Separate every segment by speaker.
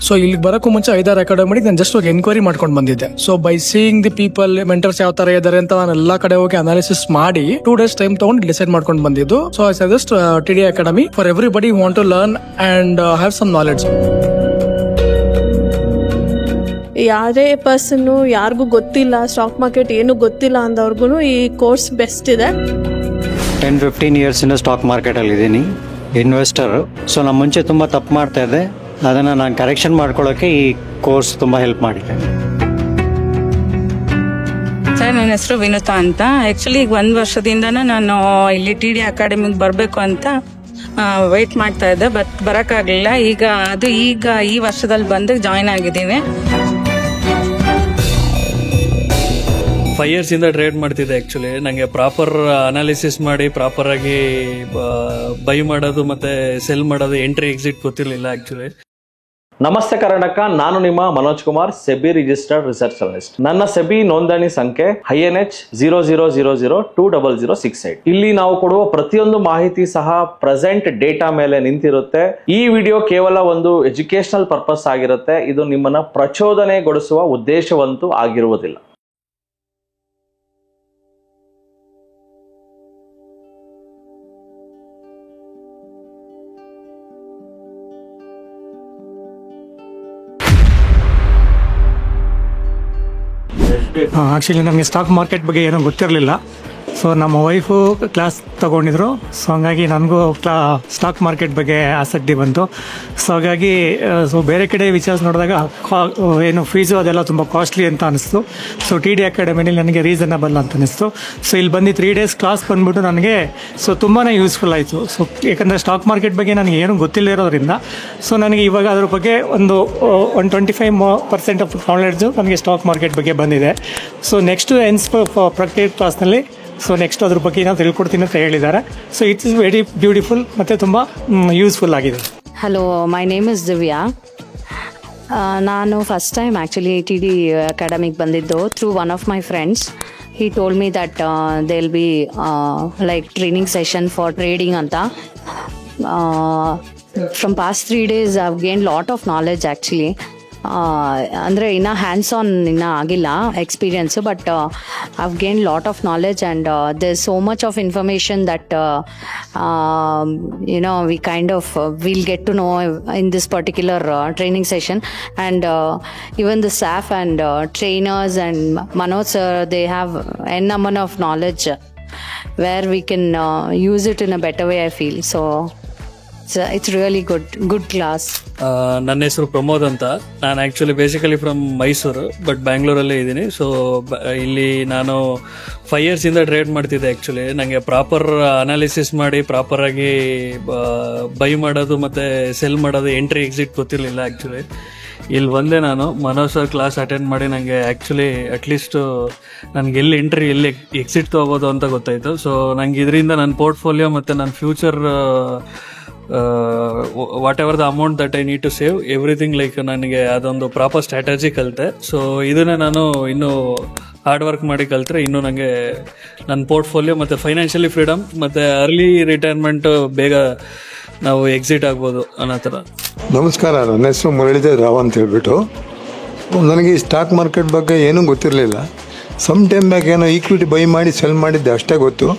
Speaker 1: So ಇಲ್ಲಿಗೆ ಬರೋಕ್ಕೂ ಮುಂಚೆ 5-6 ಅಕಾಡೆಮಿಗೆ ನಾನು ಜಸ್ಟ್ ಹೋಗಿ ಎನ್ಕ್ವೈರಿ ಮಾಡ್ಕೊಂಡು ಬಂದಿದ್ದೆ. So by seeing the people mentors ಯಾವ ತರ ಇದಾರೆ ಅಂತ ನಾನು ಎಲ್ಲಾ ಕಡೆ ಹೋಗಿ ಅನಾಲಿಸಿಸ್ ಮಾಡಿ 2 days ಟೈಮ್ ತಗೊಂಡು ಡಿಸೈಡ್ ಮಾಡ್ಕೊಂಡು ಬಂದಿದ್ದು. So I suggest TD academy for everybody want to learn and have some knowledge.
Speaker 2: ಯಾರೇ ಪರ್ಸನ್ನು ಯಾರಿಗೂ ಗೊತ್ತಿಲ್ಲ, ಸ್ಟಾಕ್ ಮಾರ್ಕೆಟ್ ಏನು ಗೊತ್ತಿಲ್ಲ ಅಂದವ್ರಿಗೂ ಈ ಕೋರ್ಸ್ ಬೆಸ್ಟ್ ಇದೆ.
Speaker 3: 10-15 ಇಯರ್ಸಿಂದ ಸ್ಟಾಕ್ ಮಾರ್ಕೆಟಲ್ಲಿ ಇದ್ದೀನಿ, ಇನ್ವೆಸ್ಟರ್. ಸೊ ನಾನು ಮುಂಚೆ ತುಂಬ ತಪ್ಪು ಮಾಡ್ತಾ ಇದ್ದೆ, ಅದನ್ನು ನಾನು ಕರೆಕ್ಷನ್ ಮಾಡ್ಕೊಳ್ಳೋಕ್ಕೆ ಈ ಕೋರ್ಸ್ ತುಂಬ ಹೆಲ್ಪ್ ಮಾಡಿದೆ.
Speaker 4: ಸರ್, ನನ್ನ ಹೆಸರು ವಿನುತಾ ಅಂತ. ಆ್ಯಕ್ಚುಲಿ ಈಗ 1 ವರ್ಷದಿಂದನೂ ನಾನು ಇಲ್ಲಿ TD ಅಕಾಡೆಮಿಗೆ ಬರಬೇಕು ಅಂತ ವೆಯ್ಟ್ ಮಾಡ್ತಾ ಇದ್ದೆ, ಬಟ್ ಬರೋಕ್ಕಾಗಲಿಲ್ಲ. ಈಗ ಈ ವರ್ಷದಲ್ಲಿ ಬಂದು ಜಾಯ್ನ್ ಆಗಿದ್ದೀನಿ.
Speaker 5: 5 years ಇಂದ ಟ್ರೇಡ್ ಮಾಡ್ತಿದ್ದೆ. ಆ್ಯಕ್ಚುಲಿ ನನಗೆ ಪ್ರಾಪರ್ ಅನಾಲಿಸಿಸ್ ಮಾಡಿ ಪ್ರಾಪರಾಗಿ ಬೈ ಮಾಡೋದು ಮತ್ತು ಸೆಲ್ ಮಾಡೋದು, ಎಂಟ್ರಿ ಎಕ್ಸಿಟ್ ಗೊತ್ತಿರಲಿಲ್ಲ ಆ್ಯಕ್ಚುಲಿ.
Speaker 6: ನಮಸ್ತೆ ಕರ್ನಾಟಕ, ನಾನು ನಿಮ್ಮ Manoj Kumar, SEBI registered research journalist. ನನ್ನ ಸೆಬಿ ನೋಂದಣಿ ಸಂಖ್ಯೆ INH 00002068. ಇಲ್ಲಿ ನಾವು ಕೊಡುವ ಪ್ರತಿಯೊಂದು ಮಾಹಿತಿ ಸಹ ಪ್ರೆಸೆಂಟ್ ಡೇಟಾ ಮೇಲೆ ನಿಂತಿರುತ್ತೆ. ಈ ವಿಡಿಯೋ ಕೇವಲ ಒಂದು ಎಜುಕೇಶನಲ್ ಪರ್ಪಸ್ ಆಗಿರುತ್ತೆ. ಇದು ನಿಮ್ಮನ್ನ ಪ್ರಚೋದನೆಗೊಳಿಸುವ ಉದ್ದೇಶವಂತೂ ಆಗಿರುವುದಿಲ್ಲ.
Speaker 7: ಆ್ಯಕ್ಚುಲಿ ನನಗೆ ಸ್ಟಾಕ್ ಮಾರ್ಕೆಟ್ ಬಗ್ಗೆ ಏನೂ ಗೊತ್ತಿರಲಿಲ್ಲ. ಸೊ ನಮ್ಮ ವೈಫು ಕ್ಲಾಸ್ ತೊಗೊಂಡಿದ್ರು. ಸೊ ಹಾಗಾಗಿ ನನಗೂ ಸ್ಟಾಕ್ ಮಾರ್ಕೆಟ್ ಬಗ್ಗೆ ಆಸಕ್ತಿ ಬಂತು. ಸೊ ಹಾಗಾಗಿ ಬೇರೆ ಕಡೆ ವಿಚಾರಿಸಿ ನೋಡಿದಾಗ ಏನು ಫೀಸು ಅದೆಲ್ಲ ತುಂಬ ಕಾಸ್ಟ್ಲಿ ಅಂತ ಅನಿಸ್ತು. ಸೊ TD ಅಕಾಡೆಮಿಲಿ ನನಗೆ ರೀಸನಬಲ್ ಅಂತ ಅನಿಸ್ತು. ಸೊ ಇಲ್ಲಿ ಬಂದು 3 days ಕ್ಲಾಸ್ ಬಂದ್ಬಿಟ್ಟು ನನಗೆ ತುಂಬಾ ಯೂಸ್ಫುಲ್ ಆಯಿತು. ಸೊ ಯಾಕಂದರೆ ಸ್ಟಾಕ್ ಮಾರ್ಕೆಟ್ ಬಗ್ಗೆ ನನಗೆ ಏನೂ ಗೊತ್ತಿಲ್ಲದಿರೋದ್ರಿಂದ ಸೊ ನನಗೆ ಇವಾಗ ಅದ್ರ ಬಗ್ಗೆ ಒಂದು 25% ಆಫ್ ನಾಲೆಡ್ಜು ನನಗೆ ಸ್ಟಾಕ್ ಮಾರ್ಕೆಟ್ ಬಗ್ಗೆ ಬಂದಿದೆ. ಸೊ ನೆಕ್ಸ್ಟ್ ಪ್ರಾಕ್ಟಿಕಲ್ ಕ್ಲಾಸ್ನಲ್ಲಿ ನೆಕ್ಸ್ಟ್ ಅದ್ರ ಬಗ್ಗೆ ನಾವು ತಿಳ್ಕೊಡ್ತೀನಿ ಅಂತ ಹೇಳಿದ್ದಾರೆ. So it's is very beautiful ಮತ್ತು ತುಂಬ ಯೂಸ್ಫುಲ್ ಆಗಿದೆ.
Speaker 8: Hello, my name is Divya. ನಾನು ಫಸ್ಟ್ ಟೈಮ್ ಆ್ಯಕ್ಚುಲಿ TD ಅಕಾಡೆಮಿಗೆ ಬಂದಿದ್ದು through one of my friends. He told me that there'll be like training session for trading anta. From past 3 days I've gained lot of knowledge actually. ಅಂದರೆ ಇನ್ನೂ hands on ಇನ್ನೂ ಆಗಿಲ್ಲ experience, but I've gained lot of knowledge and there's so much of information that we kind of we'll get to know in this particular training session. And even the staff and trainers and Manoj sir, they have n number of knowledge where we can use it in a better way, I feel. So it's really good class.
Speaker 5: ನನ್ನ ಹೆಸರು ಪ್ರಮೋದ್ ಅಂತ. ನಾನು actually basically from Mysuru, but ಬ್ಯಾಂಗ್ಳೂರಲ್ಲೇ ಇದ್ದೀನಿ. So ಇಲ್ಲಿ ನಾನು 5 years ಇಂದ trade ಮಾಡ್ತಿದ್ದೆ. ಆ್ಯಕ್ಚುಲಿ ನನಗೆ ಪ್ರಾಪರ್ ಅನಾಲಿಸಿಸ್ ಮಾಡಿ ಪ್ರಾಪರಾಗಿ ಬೈ ಮಾಡೋದು ಮತ್ತು ಸೆಲ್ ಮಾಡೋದು, ಎಂಟ್ರಿ ಎಕ್ಸಿಟ್ ಗೊತ್ತಿರಲಿಲ್ಲ ಆ್ಯಕ್ಚುಲಿ. ಇಲ್ಲಿ ಬಂದೆ ನಾನು ಮನೋಜ್ ಸರ್ ಕ್ಲಾಸ್ ಅಟೆಂಡ್ ಮಾಡಿ ನನಗೆ ಆ್ಯಕ್ಚುಲಿ ಅಟ್ಲೀಸ್ಟ್ ನನಗೆ ಎಲ್ಲಿ ಎಂಟ್ರಿ ಎಲ್ಲಿ ಎಕ್ಸಿಟ್ ತೊಗೋಬೋದು ಅಂತ ಗೊತ್ತಾಯಿತು. ಸೊ ನನಗೆ ಇದರಿಂದ ನನ್ನ ಪೋರ್ಟ್ಫೋಲಿಯೋ ಮತ್ತು ನನ್ನ future whatever the amount that I need to save everything, like ನನಗೆ ಅದೊಂದು ಪ್ರಾಪರ್ ಸ್ಟ್ರಾಟಜಿ ಕಲಿತೆ. ಸೊ ಇದನ್ನೇ ನಾನು ಇನ್ನೂ ಹಾರ್ಡ್ ವರ್ಕ್ ಮಾಡಿ ಕಲಿತ್ರೆ ಇನ್ನೂ ನನಗೆ ನನ್ನ ಪೋರ್ಟ್ಫೋಲಿಯೋ ಮತ್ತು ಫೈನಾನ್ಷಿಯಲಿ ಫ್ರೀಡಮ್ ಮತ್ತು ಅರ್ಲಿ ರಿಟೈರ್ಮೆಂಟು ಬೇಗ ನಾವು ಎಕ್ಸಿಟ್ ಆಗ್ಬೋದು ಅನ್ನೋ ಥರ.
Speaker 9: ನಮಸ್ಕಾರ, ನನ್ನ ಹೆಸರು ಮುರಳೀಧರ್ ರಾವ್ ಅಂತ ಹೇಳ್ಬಿಟ್ಟು. ನನಗೆ ಈ ಸ್ಟಾಕ್ ಮಾರ್ಕೆಟ್ ಬಗ್ಗೆ ಏನೂ ಗೊತ್ತಿರಲಿಲ್ಲ. ಸಮ್ ಟೈಮ್ ಬ್ಯಾಕ್ ಏನೋ ಈಕ್ವಿಟಿ ಬೈ ಮಾಡಿ ಸೆಲ್ ಮಾಡಿದ್ದೆ ಅಷ್ಟೇ ಗೊತ್ತು.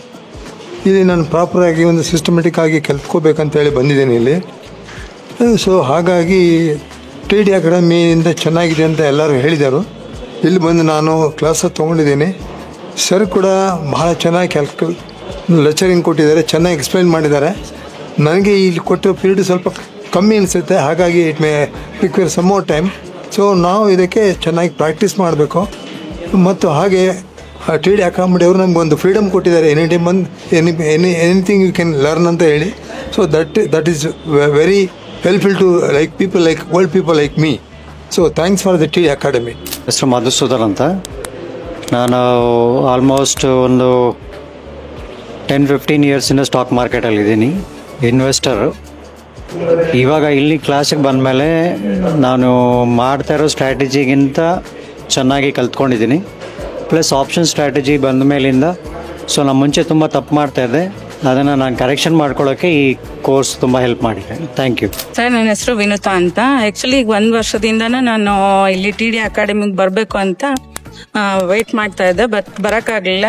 Speaker 9: ಇಲ್ಲಿ ನಾನು ಪ್ರಾಪರಾಗಿ ಒಂದು ಸಿಸ್ಟಮೆಟಿಕ್ ಆಗಿ ಕಲ್ತ್ಕೋಬೇಕಂತೇಳಿ ಬಂದಿದ್ದೀನಿ ಇಲ್ಲಿ. ಸೊ ಹಾಗಾಗಿ TD ಅಕಾಡೆಮಿಯಿಂದ ಚೆನ್ನಾಗಿದೆ ಅಂತ ಎಲ್ಲರೂ ಹೇಳಿದರು. ಇಲ್ಲಿ ಬಂದು ನಾನು ಕ್ಲಾಸ್ ತೊಗೊಂಡಿದ್ದೀನಿ. ಸರ್ ಕೂಡ ಬಹಳ ಚೆನ್ನಾಗಿ ಲೆಕ್ಚರಿಂಗ್ ಕೊಟ್ಟಿದ್ದಾರೆ, ಚೆನ್ನಾಗಿ ಎಕ್ಸ್ಪ್ಲೈನ್ ಮಾಡಿದ್ದಾರೆ. ನನಗೆ ಇಲ್ಲಿ ಕೊಟ್ಟಿರೋ ಪೀರಿಯಡ್ ಸ್ವಲ್ಪ ಕಮ್ಮಿ ಅನಿಸುತ್ತೆ, ಹಾಗಾಗಿ it may require some more time. So ನಾವು ಇದಕ್ಕೆ ಚೆನ್ನಾಗಿ ಪ್ರಾಕ್ಟೀಸ್ ಮಾಡಬೇಕು. ಮತ್ತು ಹಾಗೆ TD ಅಕಾಡೆಮಿ ಅವರು ನಮಗೊಂದು ಫ್ರೀಡಮ್ ಕೊಟ್ಟಿದ್ದಾರೆ, ಎನಿ ಟೈಮ್ ಬಂದು ಎನಿಥಿಂಗ್ ಯು ಕ್ಯಾನ್ ಲರ್ನ್ ಅಂತ ಹೇಳಿ. So that is very helpful to like people like old people like me. So thanks for the TD academy.
Speaker 3: ಹೆಸರು ಮಧುಸೂದನ್ ಅಂತ. ನಾನು ಆಲ್ಮೋಸ್ಟ್ ಒಂದು 10-15 ಇಯರ್ಸಿಂದ ಸ್ಟಾಕ್ ಮಾರ್ಕೆಟಲ್ಲಿ ಇದ್ದೀನಿ, ಇನ್ವೆಸ್ಟರು. ಇವಾಗ ಇಲ್ಲಿ ಕ್ಲಾಸಿಗೆ ಬಂದಮೇಲೆ ನಾನು ಮಾಡ್ತಾ ಇರೋ ಸ್ಟ್ರಾಟಜಿಗಿಂತ ಚೆನ್ನಾಗಿ ಕಲ್ತ್ಕೊಂಡಿದ್ದೀನಿ. ಪ್ಲಸ್ ಆಪ್ಷನ್ ಸ್ಟ್ರಾಟಜಿ ಬಂದ ಮೇಲಿಂದ ಸೊ ನಾನು ಮುಂಚೆ ತುಂಬ ತಪ್ಪು ಮಾಡ್ತಾಯಿದ್ದೆ, ಅದನ್ನು ನಾನು ಕರೆಕ್ಷನ್ ಮಾಡ್ಕೊಳ್ಳೋಕ್ಕೆ ಈ ಕೋರ್ಸ್ ತುಂಬ ಹೆಲ್ಪ್ ಮಾಡಿದೆ. Thank you.
Speaker 4: ಸರ್, ನನ್ನ ಹೆಸರು ವಿನುತಾ ಅಂತ. ಆ್ಯಕ್ಚುಲಿ ಈಗ 1 ವರ್ಷದಿಂದನೂ ನಾನು ಇಲ್ಲಿ TD ಅಕಾಡೆಮಿಗೆ ಬರಬೇಕು ಅಂತ ವೆಯ್ಟ್ ಮಾಡ್ತಾ ಇದ್ದೆ, ಬಟ್ ಬರೋಕ್ಕಾಗಲಿಲ್ಲ.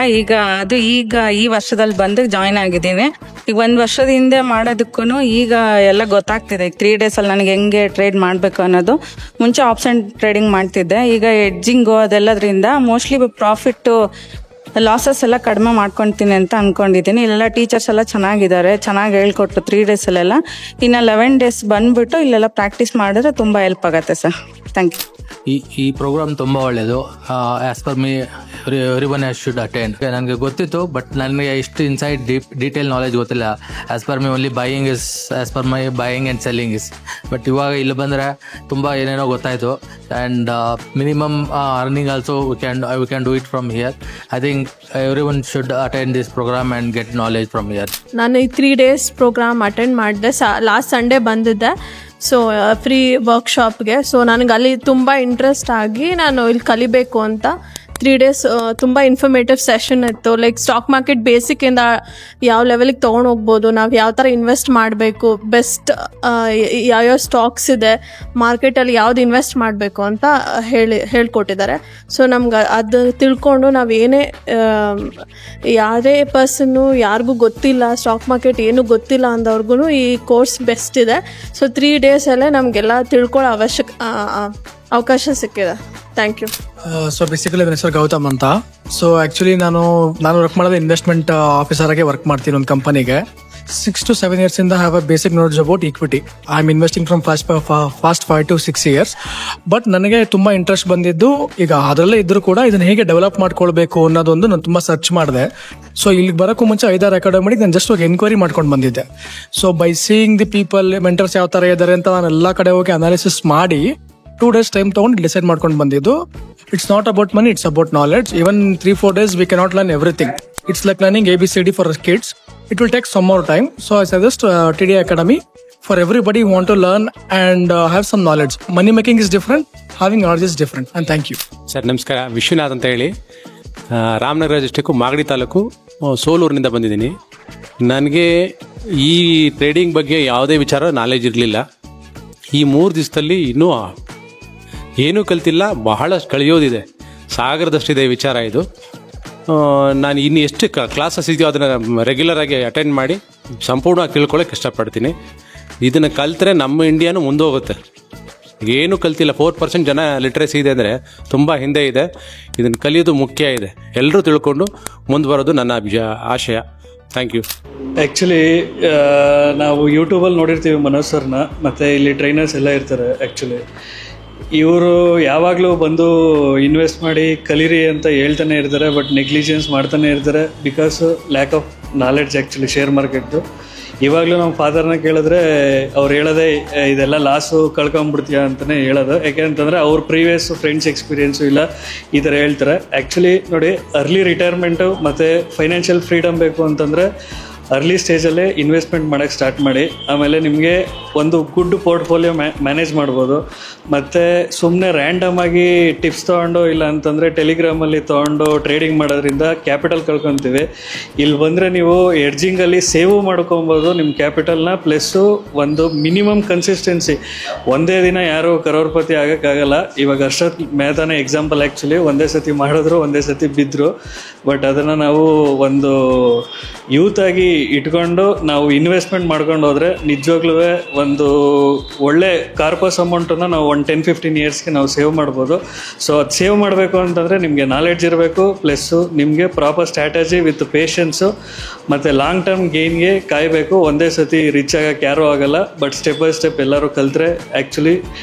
Speaker 4: ಈಗ ಈ ವರ್ಷದಲ್ಲಿ ಬಂದು ಜಾಯ್ನ್ ಆಗಿದ್ದೀನಿ. ಈಗ 1 ವರ್ಷದ ಹಿಂದೆ ಮಾಡೋದಕ್ಕೂ ಈಗ ಎಲ್ಲ ಗೊತ್ತಾಗ್ತಿದೆ. ಈಗ 3 ಡೇಸಲ್ಲಿ ನನಗೆ ಹೆಂಗೆ ಟ್ರೇಡ್ ಮಾಡಬೇಕು ಅನ್ನೋದು. ಮುಂಚೆ ಆಪ್ಷನ್ ಟ್ರೇಡಿಂಗ್ ಮಾಡ್ತಿದ್ದೆ, ಈಗ ಎಡ್ಜಿಂಗು ಅದೆಲ್ಲದ್ರಿಂದ ಮೋಸ್ಟ್ಲಿ ಪ್ರಾಫಿಟ್ಟು ಲಾಸಸ್ ಎಲ್ಲ ಕಡಿಮೆ ಮಾಡ್ಕೊತೀನಿ ಅಂತ ಅಂದ್ಕೊಂಡಿದ್ದೀನಿ. ಇಲ್ಲೆಲ್ಲ ಟೀಚರ್ಸ್ ಎಲ್ಲ ಚೆನ್ನಾಗಿದ್ದಾರೆ, ಚೆನ್ನಾಗಿ ಹೇಳ್ಕೊಟ್ಟು 3 ಡೇಸಲ್ಲೆಲ್ಲ. ಇನ್ನು 11 ಡೇಸ್ ಬಂದುಬಿಟ್ಟು ಇಲ್ಲೆಲ್ಲ ಪ್ರಾಕ್ಟೀಸ್ ಮಾಡಿದ್ರೆ ತುಂಬ ಹೆಲ್ಪ್ ಆಗುತ್ತೆ ಸರ್. Thank you.
Speaker 10: ಈ ಪ್ರೋಗ್ರಾಮ್ ತುಂಬ ಒಳ್ಳೆಯದು. As per me every one should attend. ನನಗೆ ಗೊತ್ತಿತ್ತು, ಬಟ್ ನನಗೆ ಇಷ್ಟು ಇನ್ಸೈಡ್ ಡೀಟೇಲ್ ನಾಲೆಜ್ ಗೊತ್ತಿಲ್ಲ. As per me only buying is as per my buying and selling is. But ಇವಾಗ ಇಲ್ಲಿ ಬಂದರೆ ತುಂಬ ಏನೇನೋ ಗೊತ್ತಾಯಿತು. And minimum earning also we can do it from here. I think every one should attend this programme and get knowledge from here.
Speaker 2: ನಾನು ಈ 3 days program attend ಮಾಡಿದೆ. Last Sunday ಬಂದಿದ್ದೆ, ಸೊ ಫ್ರೀ ವರ್ಕ್ಶಾಪ್ಗೆ. ಸೊ ನನಗೆ ಅಲ್ಲಿ ತುಂಬ interest ಆಗಿ ನಾನು ಇಲ್ಲಿ ಕಲಿಬೇಕು ಅಂತ 3 ಡೇಸ್ ತುಂಬ ಇನ್ಫಾರ್ಮೇಟಿವ್ ಸೆಷನ್ ಇತ್ತು. ಲೈಕ್ ಸ್ಟಾಕ್ ಮಾರ್ಕೆಟ್ ಬೇಸಿಕ್ಕಿಂದ ಯಾವ ಲೆವೆಲಿಗೆ ತೊಗೊಂಡು ಹೋಗ್ಬೋದು, ನಾವು ಯಾವ ಥರ ಇನ್ವೆಸ್ಟ್ ಮಾಡಬೇಕು, ಬೆಸ್ಟ್ ಯಾವ್ಯಾವ ಸ್ಟಾಕ್ಸ್ ಇದೆ ಮಾರ್ಕೆಟಲ್ಲಿ, ಯಾವ್ದು ಇನ್ವೆಸ್ಟ್ ಮಾಡಬೇಕು ಅಂತ ಹೇಳ್ಕೊಟ್ಟಿದ್ದಾರೆ. ಸೊ ನಮ್ಗೆ ಅದು ತಿಳ್ಕೊಂಡು ನಾವು ಯಾವುದೇ ಪರ್ಸನ್ನು ಯಾರಿಗೂ ಗೊತ್ತಿಲ್ಲ, ಸ್ಟಾಕ್ ಮಾರ್ಕೆಟ್ ಏನೂ ಗೊತ್ತಿಲ್ಲ ಅಂದವ್ರಿಗೂ ಈ ಕೋರ್ಸ್ ಬೆಸ್ಟ್ ಇದೆ. ಸೊ 3 ಡೇಸಲ್ಲೇ ನಮಗೆಲ್ಲ ತಿಳ್ಕೊಳ್ಳೋ ಅವಕಾಶ ಸಿಕ್ಕಿದೆ. Thank you.
Speaker 1: ಸೊ ಬೇಸಿಕಲಿ ನನ್ನ ಹೆಸರು ಗೌತಮ್ ಅಂತ. ಸೊ ಆ್ಯಕ್ಚುಲಿ ನಾನು ವರ್ಕ್ ಮಾಡೋದು ಇನ್ವೆಸ್ಟ್ಮೆಂಟ್ ಆಫೀಸರ್ ಆಗಿ ವರ್ಕ್ ಮಾಡ್ತೀನಿ ಒಂದು ಕಂಪನಿಗೆ. 6 to 7 years ಇಂದ have a basic knowledge about equity. I am investing from fast 5 to 6 years. But ನನಗೆ ತುಂಬ ಇಂಟ್ರೆಸ್ಟ್ ಬಂದಿದ್ದು, ಈಗ ಅದರಲ್ಲೇ ಇದ್ರೂ ಕೂಡ ಇದನ್ನು ಹೇಗೆ ಡೆವಲಪ್ ಮಾಡ್ಕೊಳ್ಬೇಕು ಅನ್ನೋದೊಂದು ನಾನು ತುಂಬ ಸರ್ಚ್ ಮಾಡಿದೆ. ಸೊ ಇಲ್ಲಿಗೆ ಬರೋಕ್ಕೂ ಮುಂಚೆ 5-6 ಅಕಾಡೆಮಿಗೆ ನಾನು ಜಸ್ಟ್ ಹೋಗಿ ಎನ್ಕ್ವೈರಿ ಮಾಡ್ಕೊಂಡು ಬಂದಿದ್ದೆ. So by seeing the people, mentors ಯಾವ ಥರ ಇದ್ದಾರೆ ಅಂತ ನಾನು ಎಲ್ಲ ಕಡೆ ಹೋಗಿ ಅನಾಲಿಸಿಸ್ ಮಾಡಿ 2 days ಟೈಮ್ ತೊಗೊಂಡು ಡಿಸೈಡ್ ಮಾಡ್ಕೊಂಡು ಬಂದಿದ್ದು. It's not about money, it's about knowledge. Even 3-4 days we cannot learn everything. It's like learning ABCD for kids. It will take some more time. So I suggest TD Academy for everybody who want to learn and have some knowledge. Money making is different, having knowledge is different. And thank you.
Speaker 11: Sir ನಮಸ್ಕಾರ, ವಿಶ್ವನಾಥ್ ಅಂತ ಹೇಳಿ, Ramanagara district Magadi taluk ಸೋಲೂರಿನಿಂದ ಬಂದಿದ್ದೀನಿ. ನನಗೆ ಈ trading ಬಗ್ಗೆ ಯಾವುದೇ ವಿಚಾರ knowledge ಇರಲಿಲ್ಲ. ಈ 3 ದಿವಸದಲ್ಲಿ ಇನ್ನೂ ಏನೂ ಕಲ್ತಿಲ್ಲ, ಬಹಳಷ್ಟು ಕಳೆಯೋದಿದೆ, ಸಾಗರದಷ್ಟಿದೆ ವಿಚಾರ ಇದು. ನಾನು ಇನ್ನು ಎಷ್ಟು ಕ್ಲಾಸಸ್ ಇದೆಯೋ ಅದನ್ನು ರೆಗ್ಯುಲರಾಗಿ ಅಟೆಂಡ್ ಮಾಡಿ ಸಂಪೂರ್ಣವಾಗಿ ತಿಳ್ಕೊಳ್ಳೋಕೆ ಇಷ್ಟಪಡ್ತೀನಿ. ಇದನ್ನು ಕಲ್ತ್ರೆ ನಮ್ಮ ಇಂಡಿಯಾನು ಮುಂದೆ ಹೋಗುತ್ತೆ. ಏನೂ ಕಲ್ತಿಲ್ಲ, 4% ಜನ ಲಿಟ್ರಸಿ ಇದೆ ಅಂದರೆ ತುಂಬ ಹಿಂದೆ ಇದೆ. ಇದನ್ನು ಕಲಿಯೋದು ಮುಖ್ಯ ಇದೆ. ಎಲ್ಲರೂ ತಿಳ್ಕೊಂಡು ಮುಂದೆ ಬರೋದು ನನ್ನ ಆಶಯ. Thank you.
Speaker 5: ಆ್ಯಕ್ಚುಲಿ ನಾವು ಯೂಟ್ಯೂಬಲ್ಲಿ ನೋಡಿರ್ತೀವಿ ಮನೋಜ್ ಸರ್ನ, ಮತ್ತು ಇಲ್ಲಿ ಟ್ರೈನರ್ಸ್ ಎಲ್ಲ ಇರ್ತಾರೆ. ಆ್ಯಕ್ಚುಲಿ ಇವರು ಯಾವಾಗಲೂ ಬಂದು ಇನ್ವೆಸ್ಟ್ ಮಾಡಿ ಕಲೀರಿ ಅಂತ ಹೇಳ್ತಾನೆ ಇರ್ತಾರೆ, ಬಟ್ ನೆಗ್ಲಿಜೆನ್ಸ್ ಮಾಡ್ತಾನೆ ಇರ್ತಾರೆ because lack of knowledge. Actually share ಮಾರ್ಕೆಟ್ದು ಇವಾಗಲೂ ನಮ್ಮ ಫಾದರ್ನ ಕೇಳಿದ್ರೆ ಅವ್ರು ಹೇಳೋದೇ ಇದೆಲ್ಲ ಲಾಸು ಕಳ್ಕೊಂಬಿಡ್ತೀಯ ಅಂತಲೇ ಹೇಳೋದು. ಯಾಕೆಂತಂದರೆ ಅವ್ರ ಪ್ರೀವಿಯಸ್ ಫ್ರೆಂಡ್ಸ್ ಎಕ್ಸ್ಪೀರಿಯೆನ್ಸು ಇಲ್ಲ ಈ ಥರ ಹೇಳ್ತಾರೆ. ಆ್ಯಕ್ಚುಲಿ ನೋಡಿ, ಅರ್ಲಿ ರಿಟೈರ್ಮೆಂಟು ಮತ್ತು ಫೈನಾನ್ಷಿಯಲ್ ಫ್ರೀಡಮ್ ಬೇಕು ಅಂತಂದರೆ ಅರ್ಲಿ ಸ್ಟೇಜಲ್ಲೇ ಇನ್ವೆಸ್ಟ್ಮೆಂಟ್ ಮಾಡೋಕ್ಕೆ ಸ್ಟಾರ್ಟ್ ಮಾಡಿ. ಆಮೇಲೆ ನಿಮಗೆ ಒಂದು ಗುಡ್ ಪೋರ್ಟ್ಫೋಲಿಯೋ ಮ್ಯಾನೇಜ್ ಮಾಡ್ಬೋದು. ಮತ್ತು ಸುಮ್ಮನೆ ರ್ಯಾಂಡಮ್ ಆಗಿ ಟಿಪ್ಸ್ ತೊಗೊಂಡು ಇಲ್ಲ ಅಂತಂದರೆ ಟೆಲಿಗ್ರಾಮಲ್ಲಿ ತೊಗೊಂಡು ಟ್ರೇಡಿಂಗ್ ಮಾಡೋದ್ರಿಂದ ಕ್ಯಾಪಿಟಲ್ ಕಳ್ಕೊತೀವಿ. ಇಲ್ಲಿ ಬಂದರೆ ನೀವು ಎಡ್ಜಿಂಗಲ್ಲಿ ಸೇವ್ ಮಾಡ್ಕೊಬೋದು ನಿಮ್ಮ ಕ್ಯಾಪಿಟಲ್ನ. ಪ್ಲಸ್ಸು ಒಂದು ಮಿನಿಮಮ್ ಕನ್ಸಿಸ್ಟೆನ್ಸಿ. ಒಂದೇ ದಿನ ಯಾರೂ ಕರೋರ್ಪತಿ ಆಗೋಕ್ಕಾಗಲ್ಲ. ಇವಾಗ ಹರ್ಷದ್ ಮೆಹತಾನೇ ಎಕ್ಸಾಂಪಲ್. ಆ್ಯಕ್ಚುಲಿ ಒಂದೇ ಸತಿ ಮಾಡಿದ್ರು, ಒಂದೇ ಸತಿ ಬಿದ್ದರು. ಬಟ್ ಅದನ್ನು ನಾವು ಒಂದು ಯೂತ್ ಆಗಿ ಇಟ್ಕೊಂಡು ನಾವು ಇನ್ವೆಸ್ಟ್ಮೆಂಟ್ ಮಾಡ್ಕೊಂಡು ಹೋದರೆ ನಿಜವಾಗ್ಲೂ ಒಂದು ಒಳ್ಳೆ ಕಾರ್ಪಸ್ ಅಮೌಂಟನ್ನು ನಾವು 10-15 yearsಗೆ ನಾವು ಸೇವ್ ಮಾಡ್ಬೋದು. ಸೊ ಅದು ಸೇವ್ ಮಾಡಬೇಕು ಅಂತಂದರೆ ನಿಮಗೆ ನಾಲೆಡ್ಜ್ ಇರಬೇಕು, ಪ್ಲಸ್ಸು ನಿಮಗೆ ಪ್ರಾಪರ್ ಸ್ಟ್ರಾಟಜಿ ವಿತ್ ಪೇಷನ್ಸು ಮತ್ತು ಲಾಂಗ್ ಟರ್ಮ್ ಗೇನ್ಗೆ ಕಾಯಬೇಕು. ಒಂದೇ ಸತಿ ರಿಚ್ ಆಗೋಕ್ಕೆ ಯಾರೂ ಆಗೋಲ್ಲ, ಬಟ್ ಸ್ಟೆಪ್ ಬೈ ಸ್ಟೆಪ್ ಎಲ್ಲರೂ ಕಲಿತ್ರೆ ಆ್ಯಕ್ಚುಲಿ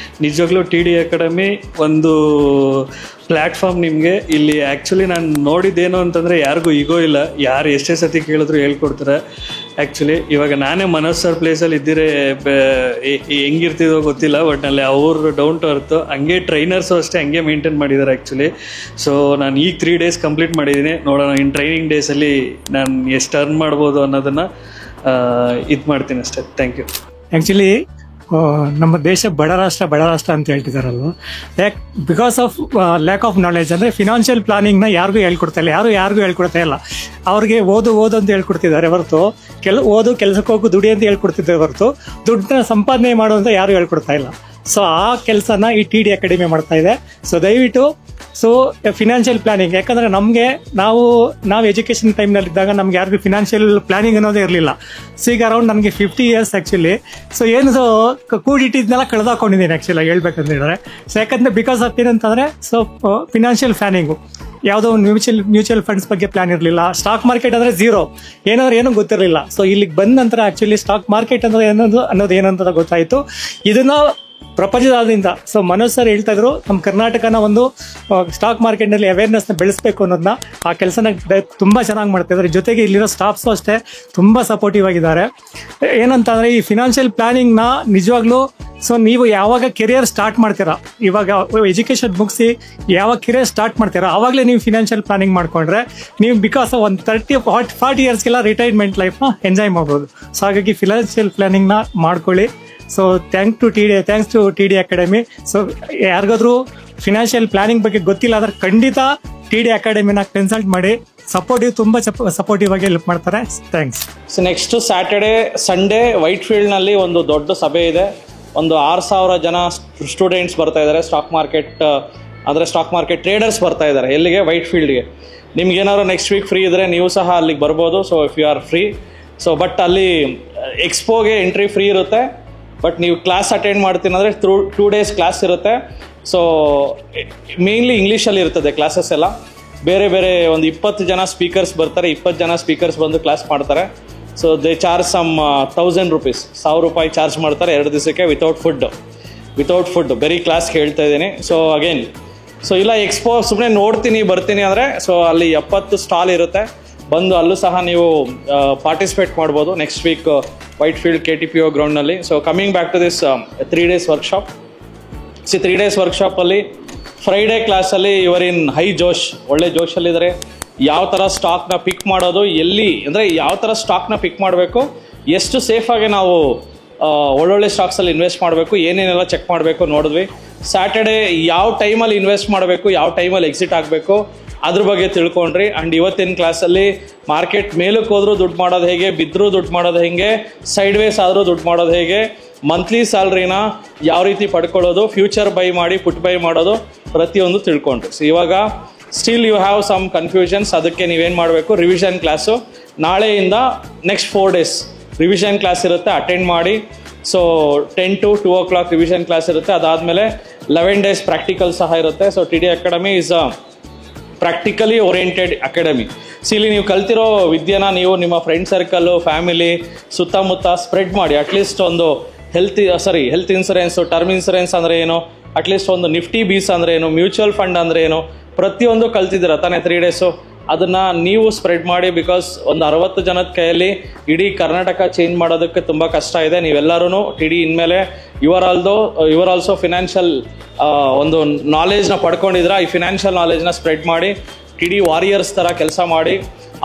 Speaker 5: ನಿಜವಾಗ್ಲೂ TD ಅಕಾಡೆಮಿ ಒಂದು ಪ್ಲ್ಯಾಟ್ಫಾರ್ಮ್ ನಿಮಗೆ. ಇಲ್ಲಿ ಆ್ಯಕ್ಚುಲಿ ನಾನು ನೋಡಿದ್ದೇನು ಅಂತಂದರೆ ಯಾರಿಗೂ ಈಗೋ ಇಲ್ಲ, ಯಾರು ಎಷ್ಟೇ ಸತಿ ಕೇಳಿದ್ರು ಹೇಳ್ಕೊಡ್ತಾರೆ. ಆ್ಯಕ್ಚುಲಿ ಇವಾಗ ನಾನೇ ಮನೋಜ್ ಸರ್ ಪ್ಲೇಸಲ್ಲಿ ಇದ್ದಿರೆ ಹೆಂಗಿರ್ತಿದೋ ಗೊತ್ತಿಲ್ಲ, ಬಟ್ ಅಲ್ಲಿ ಅವರು ಡೌನ್ ಟು ಅರ್ತು. ಹಂಗೆ ಟ್ರೈನರ್ಸು ಅಷ್ಟೇ ಹಂಗೆ ಮೇಂಟೈನ್ ಮಾಡಿದ್ದಾರೆ ಆ್ಯಕ್ಚುಲಿ. ಸೊ ನಾನು ಈಗ 3 days ಕಂಪ್ಲೀಟ್ ಮಾಡಿದ್ದೀನಿ. ನೋಡೋಣ ಇನ್ನು ಟ್ರೈನಿಂಗ್ ಡೇಸಲ್ಲಿ ನಾನು ಎಷ್ಟು ಅರ್ನ್ ಮಾಡ್ಬೋದು ಅನ್ನೋದನ್ನು ಇದು ಮಾಡ್ತೀನಿ ಅಷ್ಟೇ. Thank you.
Speaker 7: ಆ್ಯಕ್ಚುಲಿ ನಮ್ಮ ದೇಶ ಬಡ ರಾಷ್ಟ್ರ ಅಂತ ಹೇಳ್ತಿದಾರಲ್ವ, because of lack of knowledge. ಅಂದರೆ ಫಿನಾನ್ಷಿಯಲ್ ಪ್ಲಾನಿಂಗ್ನ ಯಾರಿಗೂ ಹೇಳ್ಕೊಡ್ತಾ ಇಲ್ಲ, ಯಾರಿಗೂ ಹೇಳ್ಕೊಡ್ತಾ ಇಲ್ಲ. ಅವ್ರಿಗೆ ಓದು ಅಂತ ಹೇಳ್ಕೊಡ್ತಿದ್ದಾರೆ ಹೊರತು ಕೆಲಸಕ್ಕೆ ಹೋಗು ದುಡಿ ಅಂತ ಹೇಳ್ಕೊಡ್ತಿದ್ದಾರೆ ಹೊರತು ದುಡ್ಡನ್ನ ಸಂಪಾದನೆ ಮಾಡು ಅಂತ ಯಾರು ಹೇಳ್ಕೊಡ್ತಾ ಇಲ್ಲ. ಸೊ ಆ ಕೆಲಸನ ಈ TD ಅಕಾಡೆಮಿ ಮಾಡ್ತಾ ಇದೆ. ಸೊ ದಯವಿಟ್ಟು ಫಿನಾನ್ಷಿಯಲ್ ಪ್ಲಾನಿಂಗ್, ಯಾಕಂದ್ರೆ ನಾವು ಎಜುಕೇಶನ್ ಟೈಮ್ನಲ್ಲಿದ್ದಾಗ ನಮ್ಗೆ ಯಾರಿಗೂ ಫಿನಾನ್ಷಿಯಲ್ ಪ್ಲಾನಿಂಗ್ ಅನ್ನೋದೇ ಇರಲಿಲ್ಲ. ಸೊ ಈಗ ಅರೌಂಡ್ ನನಗೆ 50 years ಆ್ಯಕ್ಚುಲಿ. ಸೊ ಏನು ಕೂಡಿಟ್ಟಿದ್ನೆಲ್ಲ ಕಳೆದಾಕೊಂಡಿದ್ದೀನಿ ಆ್ಯಕ್ಚುಲಿ ಹೇಳ್ಬೇಕಂದ್ರೆ. ಸೊ ಯಾಕಂದ್ರೆ ಬಿಕಾಸ್ ಆಫ್ ಏನಂತಂದ್ರೆ ಫಿನಾನ್ಷಿಯಲ್ ಪ್ಲಾನಿಂಗು, ಯಾವುದೋ ಒಂದು ಮ್ಯೂಚುವಲ್ ಫಂಡ್ಸ್ ಬಗ್ಗೆ ಪ್ಲಾನ್ ಇರಲಿಲ್ಲ. ಸ್ಟಾಕ್ ಮಾರ್ಕೆಟ್ ಅಂದರೆ ಝೀರೋ, ಏನೂ ಗೊತ್ತಿರಲಿಲ್ಲ. ಸೊ ಇಲ್ಲಿಗೆ ಬಂದ ನಂತರ ಆ್ಯಕ್ಚುಲಿ ಸ್ಟಾಕ್ ಮಾರ್ಕೆಟ್ ಅಂದ್ರೆ ಅನ್ನೋದು ಏನಂತ ಗೊತ್ತಾಯಿತು. ಇದನ್ನ ಪ್ರಪಂಚದಾದ್ಯಂತ ಮನೋಜ್ ಸರ್ ಹೇಳ್ತಾ ಇದ್ರು, ನಮ್ಮ ಕರ್ನಾಟಕನ ಒಂದು ಸ್ಟಾಕ್ ಮಾರ್ಕೆಟ್ನಲ್ಲಿ ಅವೇರ್ನೆಸ್ನ ಬೆಳೆಸಬೇಕು ಅನ್ನೋದನ್ನ, ಆ ಕೆಲಸನ ತುಂಬ ಚೆನ್ನಾಗಿ ಮಾಡ್ತಾ ಇದ್ದಾರೆ. ಜೊತೆಗೆ ಇಲ್ಲಿರೋ ಸ್ಟಾಫ್ಸು ಅಷ್ಟೇ ತುಂಬ ಸಪೋರ್ಟಿವ್ ಆಗಿದ್ದಾರೆ. ಏನಂತಂದರೆ ಈ ಫಿನಾನ್ಷಿಯಲ್ ಪ್ಲಾನಿಂಗ್ನ ನಿಜವಾಗ್ಲೂ ನೀವು ಯಾವಾಗ ಕೆರಿಯರ್ ಸ್ಟಾರ್ಟ್ ಮಾಡ್ತೀರಾ, ಇವಾಗ ಎಜುಕೇಷನ್ ಮುಗಿಸಿ ಯಾವಾಗ ಕೆರಿಯರ್ ಸ್ಟಾರ್ಟ್ ಮಾಡ್ತೀರಾ ಆವಾಗಲೇ ನೀವು ಫಿನಾನ್ಷಿಯಲ್ ಪ್ಲಾನಿಂಗ್ ಮಾಡ್ಕೊಂಡ್ರೆ ನೀವು ಬಿಕಾಸ್ ಒಂದು 30-40 yearsಗೆಲ್ಲ ರಿಟೈರ್ಮೆಂಟ್ ಲೈಫ್ನ ಎಂಜಾಯ್ ಮಾಡ್ಬೋದು. ಸೊ ಹಾಗಾಗಿ ಫಿನಾನ್ಷಿಯಲ್ ಪ್ಲಾನಿಂಗ್ನ ಮಾಡ್ಕೊಳ್ಳಿ. So thanks to TD academy. So ಯಾರಿಗಾದ್ರೂ ಫಿನಾನ್ಷಿಯಲ್ ಪ್ಲಾನಿಂಗ್ ಬಗ್ಗೆ ಗೊತ್ತಿಲ್ಲ ಅಂದ್ರೆ ಖಂಡಿತ TD ಅಕಾಡೆಮಿನ ಕನ್ಸಲ್ಟ್ ಮಾಡಿ. ತುಂಬ ಸಪೋರ್ಟಿವ್ ಆಗಿ ಹೆಲ್ಪ್ ಮಾಡ್ತಾರೆ. Thanks.
Speaker 6: So next Saturday Sunday white ಫೀಲ್ಡ್ನಲ್ಲಿ ಒಂದು ದೊಡ್ಡ ಸಭೆ ಇದೆ. ಒಂದು 6,000 ಜನ ಸ್ಟೂಡೆಂಟ್ಸ್ ಬರ್ತಾ ಇದ್ದಾರೆ. ಸ್ಟಾಕ್ ಮಾರ್ಕೆಟ್ ಟ್ರೇಡರ್ಸ್ ಬರ್ತಾ ಇದ್ದಾರೆ. ಎಲ್ಲಿಗೆ? ವೈಟ್ ಫೀಲ್ಡ್ಗೆ. ನಿಮ್ಗೇನಾದ್ರು ನೆಕ್ಸ್ಟ್ ವೀಕ್ ಫ್ರೀ ಇದ್ದರೆ ನೀವು ಸಹ ಅಲ್ಲಿಗೆ ಬರ್ಬೋದು. So if you are free. So but ಅಲ್ಲಿ ಎಕ್ಸ್ಪೋಗೆ ಎಂಟ್ರಿ ಫ್ರೀ ಇರುತ್ತೆ. ಬಟ್ ನೀವು ಕ್ಲಾಸ್ ಅಟೆಂಡ್ ಮಾಡ್ತೀನಿ ಅಂದರೆ 2 days ಕ್ಲಾಸ್ ಇರುತ್ತೆ. ಸೊ ಮೇನ್ಲಿ ಇಂಗ್ಲೀಷಲ್ಲಿ ಇರ್ತದೆ ಕ್ಲಾಸಸ್ ಎಲ್ಲ. ಬೇರೆ ಒಂದು 20 ಜನ ಸ್ಪೀಕರ್ಸ್ ಬರ್ತಾರೆ. 20 ಜನ ಸ್ಪೀಕರ್ಸ್ ಬಂದು ಕ್ಲಾಸ್ ಮಾಡ್ತಾರೆ. So they charge some 1,000 rupees, ₹1,000 charge ಮಾಡ್ತಾರೆ 2 ದಿವಸಕ್ಕೆ ವಿತೌಟ್ ಫುಡ್. ಬರೀ ಕ್ಲಾಸ್ಗೆ ಹೇಳ್ತಾ ಇದ್ದೀನಿ. ಸೊ ಅಗೇನ್ ಇಲ್ಲ ಎಕ್ಸ್ಪೋ ಸುಮ್ಮನೆ ನೋಡ್ತೀನಿ ಬರ್ತೀನಿ ಅಂದರೆ ಅಲ್ಲಿ 70 ಸ್ಟಾಲ್ ಇರುತ್ತೆ. ಬಂದು ಅಲ್ಲೂ ಸಹ ನೀವು ಪಾರ್ಟಿಸಿಪೇಟ್ ಮಾಡ್ಬೋದು next week Whitefield KTPO ಗ್ರೌಂಡ್ನಲ್ಲಿ. So coming back to this 3 days workshop. 3 days ವರ್ಕ್ಶಾಪಲ್ಲಿ ಫ್ರೈಡೇ ಕ್ಲಾಸಲ್ಲಿ ಇವರಿನ್ ಹೈ ಜೋಶ್, ಒಳ್ಳೆ ಜೋಶಲ್ಲಿದ್ದಾರೆ. ಯಾವ ಥರ ಸ್ಟಾಕ್ನ ಪಿಕ್ ಮಾಡೋದು, ಯಾವ ಥರ ಸ್ಟಾಕ್ನ ಪಿಕ್ ಮಾಡಬೇಕು, ಎಷ್ಟು ಸೇಫಾಗಿ ನಾವು ಒಳ್ಳೊಳ್ಳೆ ಸ್ಟಾಕ್ಸಲ್ಲಿ ಇನ್ವೆಸ್ಟ್ ಮಾಡಬೇಕು, ಏನೇನೆಲ್ಲ ಚೆಕ್ ಮಾಡಬೇಕು ನೋಡಿದ್ವಿ. ಸ್ಯಾಟರ್ಡೇ ಯಾವ ಟೈಮಲ್ಲಿ ಇನ್ವೆಸ್ಟ್ ಮಾಡಬೇಕು, ಯಾವ ಟೈಮಲ್ಲಿ ಎಕ್ಸಿಟ್ ಆಗಬೇಕು ಅದ್ರ ಬಗ್ಗೆ ತಿಳ್ಕೊಂಡ್ರಿ. ಆ್ಯಂಡ್ ಇವತ್ತಿನ ಕ್ಲಾಸಲ್ಲಿ ಮಾರ್ಕೆಟ್ ಮೇಲಕ್ಕೆ ಹೋದ್ರೂ ದುಡ್ಡು ಮಾಡೋದು ಹೇಗೆ, ಬಿದ್ದರೂ ದುಡ್ಡು ಮಾಡೋದು ಹೇಗೆ, ಸೈಡ್ ವೇಸ್ ಆದರೂ ದುಡ್ಡು ಮಾಡೋದು ಹೇಗೆ, ಮಂತ್ಲಿ ಸ್ಯಾಲ್ರಿನ ಯಾವ ರೀತಿ ಪಡ್ಕೊಳ್ಳೋದು, ಫ್ಯೂಚರ್ ಬೈ ಮಾಡಿ ಪುಟ್ ಬೈ ಮಾಡೋದು, ಪ್ರತಿಯೊಂದು ತಿಳ್ಕೊಂಡ್ರಿ. ಸೊ ಇವಾಗ still you have some confusions. ಅದಕ್ಕೆ ನೀವೇನು ಮಾಡಬೇಕು, ರಿವಿಷನ್ ಕ್ಲಾಸು ನಾಳೆಯಿಂದ ನೆಕ್ಸ್ಟ್ 4 days ರಿವಿಷನ್ ಕ್ಲಾಸ್ ಇರುತ್ತೆ, ಅಟೆಂಡ್ ಮಾಡಿ. So 10 to 2 o'clock revision class ಇರುತ್ತೆ. ಅದಾದಮೇಲೆ 11 days ಪ್ರಾಕ್ಟಿಕಲ್ ಸಹ ಇರುತ್ತೆ. So TD academy is a practically oriented academy. ಇಲ್ಲಿ ನೀವು ಕಲ್ತಿರೋ ವಿದ್ಯೆನ ನೀವು ನಿಮ್ಮ ಫ್ರೆಂಡ್ ಸರ್ಕಲ್ಲು, ಫ್ಯಾಮಿಲಿ ಸುತ್ತಮುತ್ತ ಸ್ಪ್ರೆಡ್ ಮಾಡಿ. ಅಟ್ಲೀಸ್ಟ್ ಒಂದು ಹೆಲ್ತ್ ಇನ್ಸೂರೆನ್ಸು, ಟರ್ಮ್ ಇನ್ಸೂರೆನ್ಸ್ ಅಂದರೆ ಏನು, ಅಟ್ಲೀಸ್ಟ್ ಒಂದು ನಿಫ್ಟಿ ಬೀಸ್ ಅಂದರೆ ಏನು, ಮ್ಯೂಚುವಲ್ ಫಂಡ್ ಅಂದರೆ ಏನು, ಪ್ರತಿಯೊಂದು ಕಲ್ತಿದ್ದೀರ ತಾನೇ 3 days. ಅದನ್ನು ನೀವು ಸ್ಪ್ರೆಡ್ ಮಾಡಿ. ಬಿಕಾಸ್ ಒಂದು 60 ಜನದ ಕೈಯಲ್ಲಿ ಇಡೀ ಕರ್ನಾಟಕ ಚೇಂಜ್ ಮಾಡೋದಕ್ಕೆ ತುಂಬ ಕಷ್ಟ ಇದೆ. ನೀವೆಲ್ಲರೂ TD ಇನ್ಮೇಲೆ ಯುವರ್ ಆಲ್ಸೋ ಫಿನಾನ್ಷಿಯಲ್ ಒಂದು ನಾಲೆಜ್ನ ಪಡ್ಕೊಂಡಿದ್ರೆ ಈ ಫಿನಾನ್ಷಿಯಲ್ ನಾಲೆಜ್ನ ಸ್ಪ್ರೆಡ್ ಮಾಡಿ. TD ವಾರಿಯರ್ಸ್ ಥರ ಕೆಲಸ ಮಾಡಿ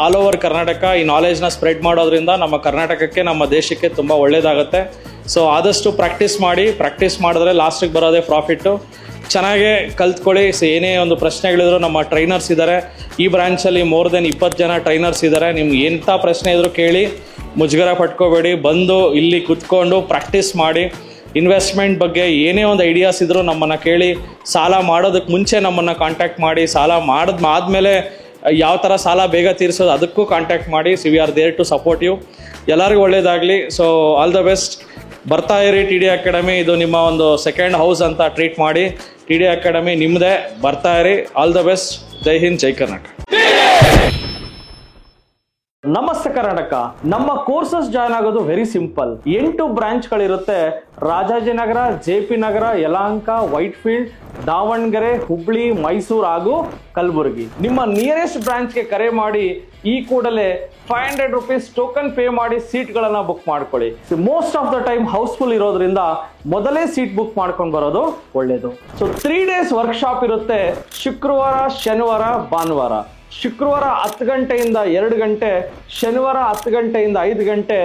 Speaker 6: ಆಲ್ ಓವರ್ ಕರ್ನಾಟಕ ಈ ನಾಲೆಜ್ನ ಸ್ಪ್ರೆಡ್ ಮಾಡೋದ್ರಿಂದ ನಮ್ಮ ಕರ್ನಾಟಕಕ್ಕೆ, ನಮ್ಮ ದೇಶಕ್ಕೆ ತುಂಬ ಒಳ್ಳೆಯದಾಗುತ್ತೆ. ಸೊ ಆದಷ್ಟು ಪ್ರಾಕ್ಟೀಸ್ ಮಾಡಿದ್ರೆ ಲಾಸ್ಟಿಗೆ ಬರೋದೇ ಪ್ರಾಫಿಟ್ಟು. ಚೆನ್ನಾಗೇ ಕಲ್ತ್ಕೊಳ್ಳಿ. ಸೊ ಏನೇ ಒಂದು ಪ್ರಶ್ನೆಗಳಿದ್ರು ನಮ್ಮ ಟ್ರೈನರ್ಸ್ ಇದ್ದಾರೆ. ಈ ಬ್ರಾಂಚಲ್ಲಿ ಮೋರ್ ದೆನ್ 20 ಜನ ಟ್ರೈನರ್ಸ್ ಇದ್ದಾರೆ. ನಿಮ್ಗೆ ಎಂಥ ಪ್ರಶ್ನೆ ಇದ್ರೂ ಕೇಳಿ, ಮುಜುಗರ ಪಟ್ಕೋಬೇಡಿ. ಬಂದು ಇಲ್ಲಿ ಕುತ್ಕೊಂಡು ಪ್ರಾಕ್ಟೀಸ್ ಮಾಡಿ. ಇನ್ವೆಸ್ಟ್ಮೆಂಟ್ ಬಗ್ಗೆ ಏನೇ ಒಂದು ಐಡಿಯಾಸ್ ಇದ್ದರೂ ನಮ್ಮನ್ನು ಕೇಳಿ. ಸಾಲ ಮಾಡೋದಕ್ಕೆ ಮುಂಚೆ ನಮ್ಮನ್ನು ಕಾಂಟ್ಯಾಕ್ಟ್ ಮಾಡಿ. ಸಾಲ ಆದಮೇಲೆ ಯಾವ ಥರ ಸಾಲ ಬೇಗ ತೀರಿಸೋದು ಅದಕ್ಕೂ ಕಾಂಟ್ಯಾಕ್ಟ್ ಮಾಡಿ. So we are there to support you. ಎಲ್ಲರಿಗೂ ಒಳ್ಳೆಯದಾಗಲಿ. So all the best. ಬರ್ತಾ ಇರಿ TD ಅಕಾಡೆಮಿ. ಇದು ನಿಮ್ಮ ಒಂದು ಸೆಕೆಂಡ್ ಹೌಸ್ ಅಂತ ಟ್ರೀಟ್ ಮಾಡಿ. TD ಅಕಾಡೆಮಿ ನಿಮ್ಮದೇ. ಬರ್ತಾ ಇರಿ. All the best. Jai Hind, Jai Karnataka. Namaste Karnataka. ನಮ್ಮ ಕೋರ್ಸಸ್ ಜಾಯ್ನ್ ಆಗೋದು ವೆರಿ ಸಿಂಪಲ್. 8 ಬ್ರಾಂಚ್ಗಳಿರುತ್ತೆ. Rajajinagar, JP Nagar, Yelahanka, Whitefield, Davanagere, Hubli, Mysuru ಹಾಗೂ ಕಲಬುರಗಿ. ನಿಮ್ಮ ನಿಯರೆಸ್ಟ್ ಬ್ರಾಂಚ್ಗೆ ಕರೆ ಮಾಡಿ ಈ ಕೂಡಲೇ 500 rupees ಟೋಕನ್ ಪೇ ಮಾಡಿ ಸೀಟ್ಗಳನ್ನು ಬುಕ್ ಮಾಡ್ಕೊಳ್ಳಿ. Most of the time house full ಇರೋದ್ರಿಂದ ಮೊದಲೇ ಸೀಟ್ ಬುಕ್ ಮಾಡ್ಕೊಂಡು ಬರೋದು ಒಳ್ಳೇದು. ಸೊ 3 days ವರ್ಕ್ಶಾಪ್ ಇರುತ್ತೆ. ಶುಕ್ರವಾರ, ಶನಿವಾರ, ಭಾನುವಾರ. ಶುಕ್ರವಾರ 10 ಗಂಟೆಯಿಂದ 2 ಗಂಟೆ, ಶನಿವಾರ 10 ಗಂಟೆಯಿಂದ 5 ಗಂಟೆ,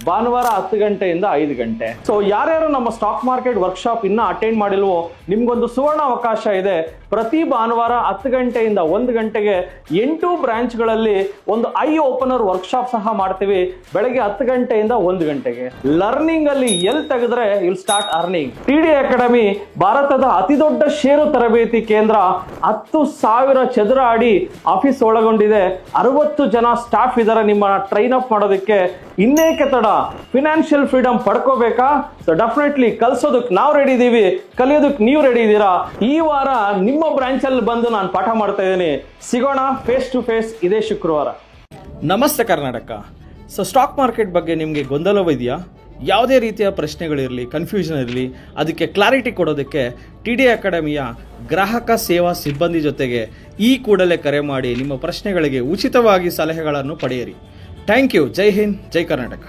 Speaker 6: ಭಾನುವಾರ 10 ಗಂಟೆಯಿಂದ 5 ಗಂಟೆ. ಸೊ ಯಾರ್ಯಾರು ನಮ್ಮ ಸ್ಟಾಕ್ ಮಾರ್ಕೆಟ್ ವರ್ಕ್ಶಾಪ್ ಇನ್ನ ಅಟೆಂಡ್ ಮಾಡಿಲ್ವೋ ನಿಮ್ಗೊಂದು ಸುವರ್ಣ ಅವಕಾಶ ಇದೆ. ಪ್ರತಿ ಭಾನುವಾರ 10 ಗಂಟೆಯಿಂದ 1 ಗಂಟೆಗೆ 8 ಬ್ರಾಂಚ್ಗಳಲ್ಲಿ ಒಂದು ಐ ಓಪನರ್ ವರ್ಕ್ಶಾಪ್ ಸಹ ಮಾಡ್ತೀವಿ. ಬೆಳಗ್ಗೆ 10 ಗಂಟೆಯಿಂದ 1 ಗಂಟೆಗೆ. ಲರ್ನಿಂಗ್ ಅಲ್ಲಿ ಎಲ್ಲಿ ತೆಗೆದ್ರೆ will start earning. TD academy ಭಾರತದ ಅತಿ ದೊಡ್ಡ ಷೇರು ತರಬೇತಿ ಕೇಂದ್ರ. 10,000 ಚದರ ಅಡಿ ಆಫೀಸ್ ಒಳಗೊಂಡಿದೆ. 60 ಜನ ಸ್ಟಾಫ್ ಇದ್ದಾರೆ ನಿಮ್ಮನ್ನ ಟ್ರೈನ್ ಅಪ್ ಮಾಡೋದಕ್ಕೆ. ಇನ್ನೇಕೆ ತಡ, ಫಿನಾನ್ಷಿಯಲ್ ಫ್ರೀಡಮ್ ಪಡ್ಕೋಬೇಕಾ? ಸೊ ಡೆಫಿನೆಟ್ಲಿ ಕಲ್ಸೋದಕ್ಕೆ ನಾವು ರೆಡಿ ಇದೀವಿ, ಕಲಿಯೋದಕ್ಕೆ ನೀವು ರೆಡಿ ಇದ್ದೀರಾ? ಈ ವಾರ ನಿಮ್ಮ ಬ್ರಾಂಚ್ ಅಲ್ಲಿ ಬಂದು ನಾನು ಪಾಠ ಮಾಡ್ತಾ ಇದ್ದೀನಿ. ಸಿಗೋಣ ಫೇಸ್ ಟು ಫೇಸ್ ಇದೇ ಶುಕ್ರವಾರ.
Speaker 12: ನಮಸ್ತೆ ಕರ್ನಾಟಕ. ಸೊ ಸ್ಟಾಕ್ ಮಾರ್ಕೆಟ್ ಬಗ್ಗೆ ನಿಮಗೆ ಗೊಂದಲವಿದೆಯಾ? ಯಾವುದೇ ರೀತಿಯ ಪ್ರಶ್ನೆಗಳಿರಲಿ, ಕನ್ಫ್ಯೂಷನ್ ಇರಲಿ, ಅದಕ್ಕೆ ಕ್ಲಾರಿಟಿ ಕೊಡೋದಕ್ಕೆ ಟಿಡಿ ಅಕಾಡೆಮಿಯ ಗ್ರಾಹಕ ಸೇವಾ ಸಿಬ್ಬಂದಿ ಜೊತೆಗೆ ಈ ಕೂಡಲೇ ಕರೆ ಮಾಡಿ ನಿಮ್ಮ ಪ್ರಶ್ನೆಗಳಿಗೆ ಉಚಿತವಾಗಿ ಸಲಹೆಗಳನ್ನು ಪಡೆಯಿರಿ. Thank you. ಜೈ ಹಿಂದ್, ಜೈ ಕರ್ನಾಟಕ.